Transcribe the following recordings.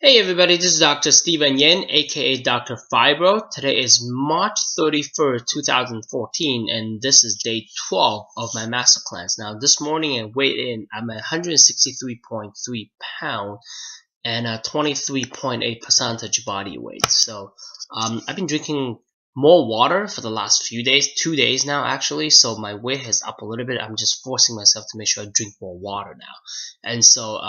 Hey everybody, this is Dr. Steven Yin, aka Dr. Fibro. Today is March 31st, 2014, and this is day 12 of my masterclass. Now, this morning I weighed in, I'm at 163.3 pounds and a 23.8 percentage body weight. So, I've been drinking more water for the last few days, 2 days now actually, so my weight has up a little bit. I'm just forcing myself to make sure I drink more water now. And so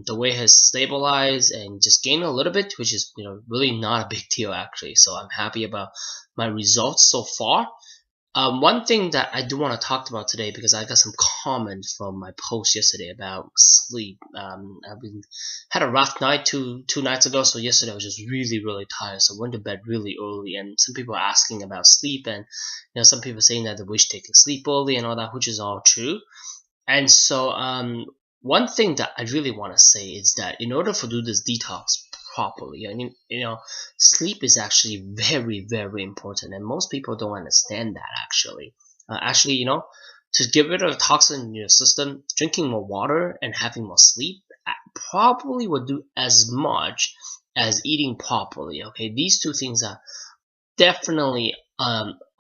the weight has stabilized and just gained a little bit, which is really not a big deal actually. So I'm happy about my results so far. One thing that I do want to talk about today, because I got some comments from my post yesterday about sleep. I've been had a rough night two nights ago, so yesterday I was just really tired, so I went to bed really early. And some people are asking about sleep, and some people saying that they wish they could sleep early and all that, which is all true. And so one thing that I really want to say is that in order to do this detox properly, I mean, sleep is actually very important, and most people don't understand that actually. To get rid of the toxin in your system, drinking more water and having more sleep probably will do as much as eating properly. Okay, these two things are definitely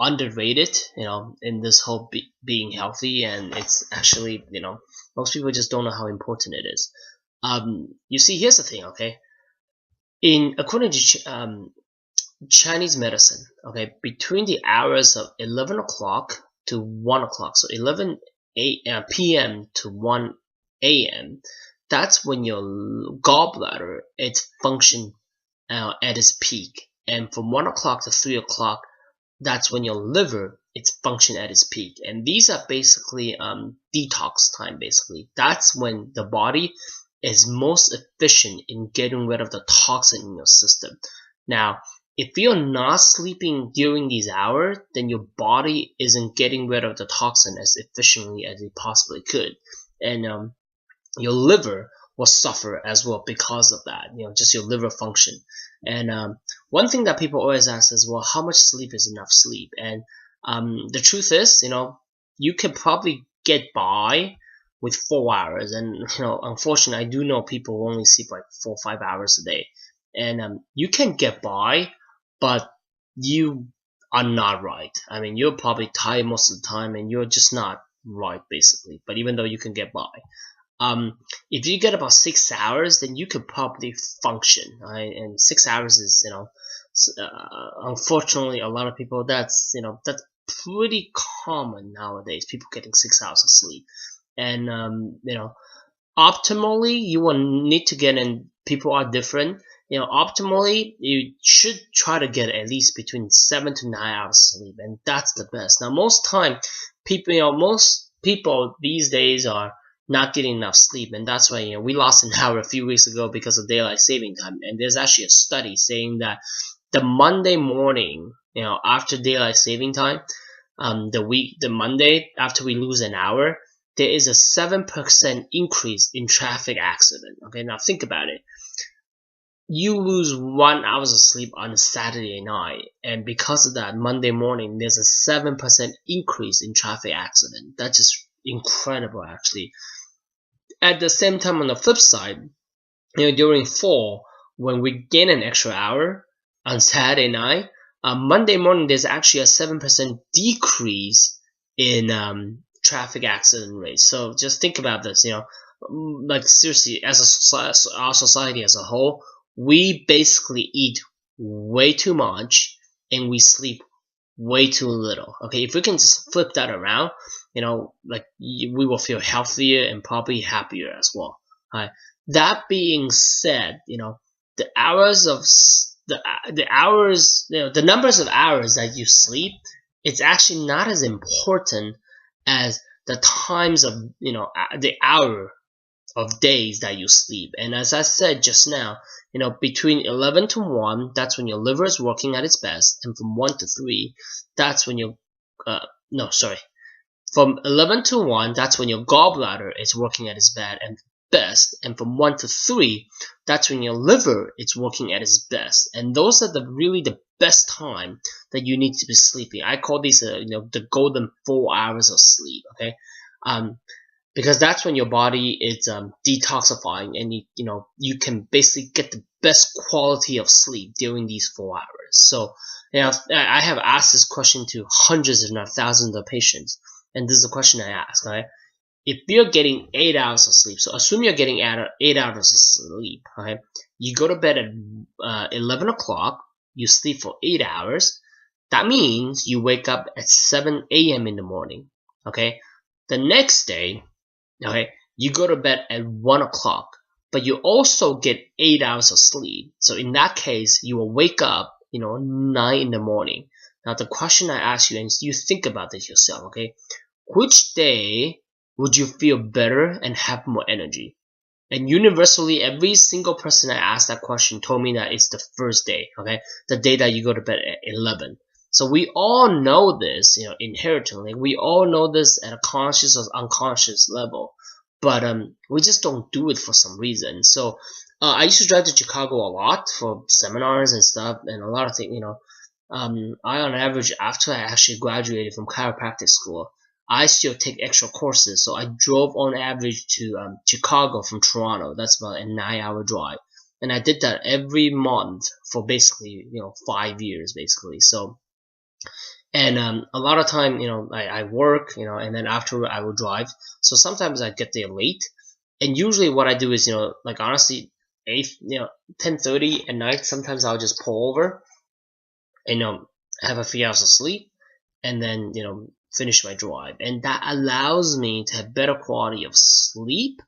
underrated, in this whole being healthy, and it's actually, most people just don't know how important it is. You see, here's the thing, okay? According to Chinese medicine, okay, between the hours of 11 o'clock to 1 o'clock, so 11 p.m. to 1 a.m., that's when your gallbladder its function at its peak. And from 1 o'clock to 3 o'clock, that's when your liver its function at its peak. And these are basically detox time. Basically, that's when the body is most efficient in getting rid of the toxin in your system. Now, if you're not sleeping during these hours, then your body isn't getting rid of the toxin as efficiently as it possibly could, and your liver will suffer as well because of that. Just your liver function. And one thing that people always ask is, well, how much sleep is enough sleep? And the truth is, you can probably get by with 4 hours. And unfortunately, I do know people who only sleep like 4 or 5 hours a day, and you can get by, but you are not right. I mean, you're probably tired most of the time, and you're just not right basically. But even though you can get by, if you get about 6 hours, then you could probably function, right? And 6 hours is, unfortunately, a lot of people, that's pretty common nowadays. People getting 6 hours of sleep, and optimally, you will need to get in. People are different. Optimally, you should try to get at least between 7 to 9 hours of sleep, and that's the best. Now, most people these days are not getting enough sleep, and that's why we lost an hour a few weeks ago because of daylight saving time. And there's actually a study saying that the Monday morning, after daylight saving time, the Monday after we lose an hour, there is a 7% increase in traffic accident. Okay, now think about it. You lose 1 hour of sleep on a Saturday night, and because of that, Monday morning there's a 7% increase in traffic accident. That's just incredible, actually. At the same time, on the flip side, during fall, when we gain an extra hour on Saturday night, Monday morning there's actually a 7% decrease in traffic accident rates. So just think about this. Like seriously, as our society as a whole, we basically eat way too much and we sleep way too little. Okay, if we can just flip that around, we will feel healthier and probably happier as well. Right. That being said, the hours of the hours, the numbers of hours that you sleep, it's actually not as important as the times of the hour of days that you sleep. And as I said just now, between 11 to 1, that's when your liver is working at its best, and from 1 to 3, that's when from 11 to 1, that's when your gallbladder is working at its best, and from 1 to 3, that's when your liver is working at its best. And those are really the best time that you need to be sleeping. I call these the golden 4 hours of sleep. Okay, because that's when your body is detoxifying, and you can basically get the best quality of sleep during these 4 hours. So I have asked this question to hundreds if not thousands of patients, and this is a question I ask. Okay, if you're getting 8 hours of sleep, so assume you're getting 8 hours of sleep. Okay, you go to bed at 11 o'clock, you sleep for 8 hours. That means you wake up at 7 a.m. in the morning. Okay, the next day, okay, you go to bed at 1 o'clock, but you also get 8 hours of sleep. So in that case, you will wake up, 9 in the morning. Now the question I ask you, and you think about this yourself, okay, which day would you feel better and have more energy? And universally, every single person I asked that question told me that it's the first day, okay, the day that you go to bed at 11. So we all know this, inherently. We all know this at a conscious or unconscious level, but we just don't do it for some reason. So I used to drive to Chicago a lot for seminars and stuff, and a lot of things. I on average, after I actually graduated from chiropractic school, I still take extra courses. So I drove on average to Chicago from Toronto. That's about a 9-hour drive, and I did that every month for basically 5 years basically. So. And a lot of time, I work, and then after I will drive. So sometimes I get there late, and usually what I do is, like honestly, 10:30 at night. Sometimes I'll just pull over and have a few hours of sleep, and then finish my drive, and that allows me to have better quality of sleep,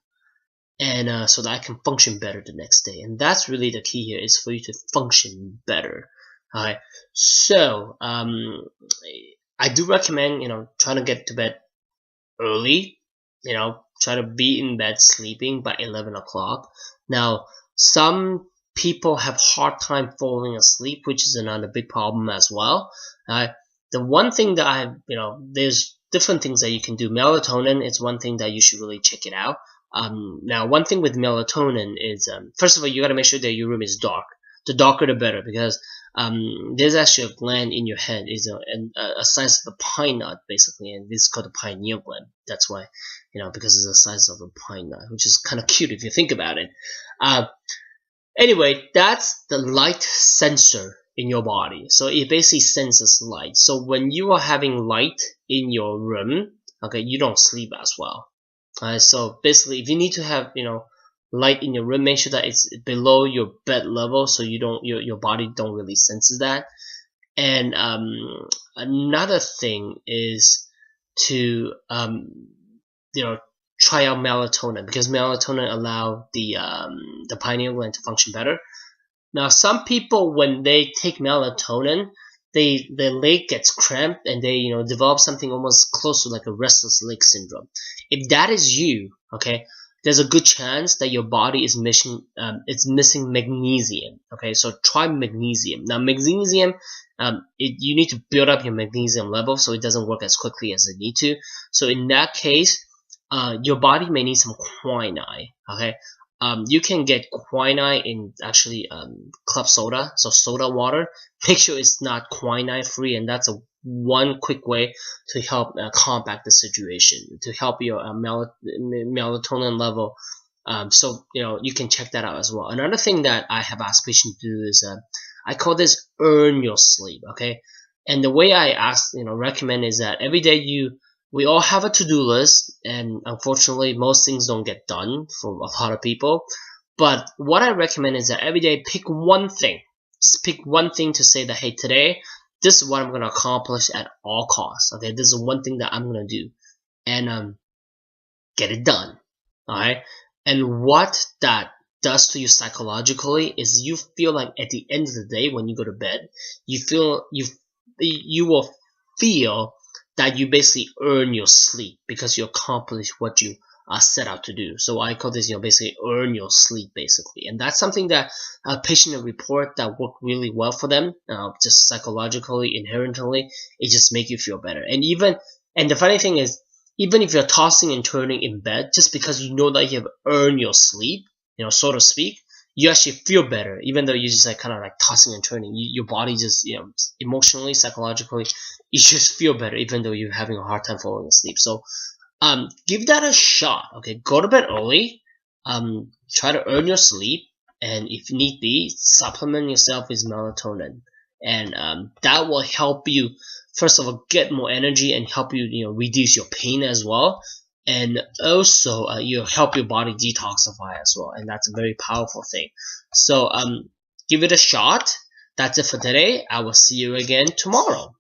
and so that I can function better the next day. And that's really the key here, is for you to function better. Alright, so I do recommend trying to get to bed early. Try to be in bed sleeping by 11 o'clock. Now, some people have hard time falling asleep, which is another big problem as well. The one thing that there's different things that you can do. Melatonin is one thing that you should really check it out. Now, one thing with melatonin is, first of all, you got to make sure that your room is dark. The darker the better, because there's actually a gland in your head, is a size of a pine nut basically, and this is called the pineal gland. That's why, because it's the size of a pine nut, which is kind of cute if you think about it. Anyway, that's the light sensor in your body. So it basically senses light. So when you are having light in your room, okay, you don't sleep as well. So basically, if you need to have light in your room, make sure that it's below your bed level, so your body don't really sense that. And another thing is to try out melatonin, because melatonin allow the pineal gland to function better. Now, some people, when they take melatonin, their leg gets cramped, and they develop something almost close to like a restless leg syndrome. If that is you, okay, there's a good chance that your body is missing magnesium. Okay, so try magnesium. Now, magnesium, you need to build up your magnesium level, so it doesn't work as quickly as it need to. So in that case, your body may need some quinine. Okay, you can get quinine in actually club soda, so soda water. Make sure it's not quinine free, and that's one quick way to help combat the situation, to help your melatonin level. So you can check that out as well. Another thing that I have asked patients to do is I call this earn your sleep. Okay, and the way I recommend is that every day we all have a to-do list, and unfortunately most things don't get done for a lot of people. But what I recommend is that every day pick one thing. Just pick one thing to say that, hey, today, this is what I'm going to accomplish at all costs. Okay, this is one thing that I'm going to do, and get it done. Alright, and what that does to you psychologically is you feel like at the end of the day, when you go to bed, you will feel that you basically earn your sleep, because you accomplish what you set out to do. So I call this, basically earn your sleep, basically. And that's something that a patient report that worked really well for them, just psychologically, inherently. It just make you feel better. And the funny thing is, even if you're tossing and turning in bed, just because you know that you have earned your sleep, so to speak, you actually feel better, even though you just kind of like tossing and turning. Your body just, emotionally, psychologically, you just feel better, even though you're having a hard time falling asleep. So Give that a shot. Okay, go to bed early. Try to earn your sleep, and if need be, supplement yourself with melatonin, and that will help you. First of all, get more energy and help you, reduce your pain as well, and also you help your body detoxify as well, and that's a very powerful thing. So give it a shot. That's it for today. I will see you again tomorrow.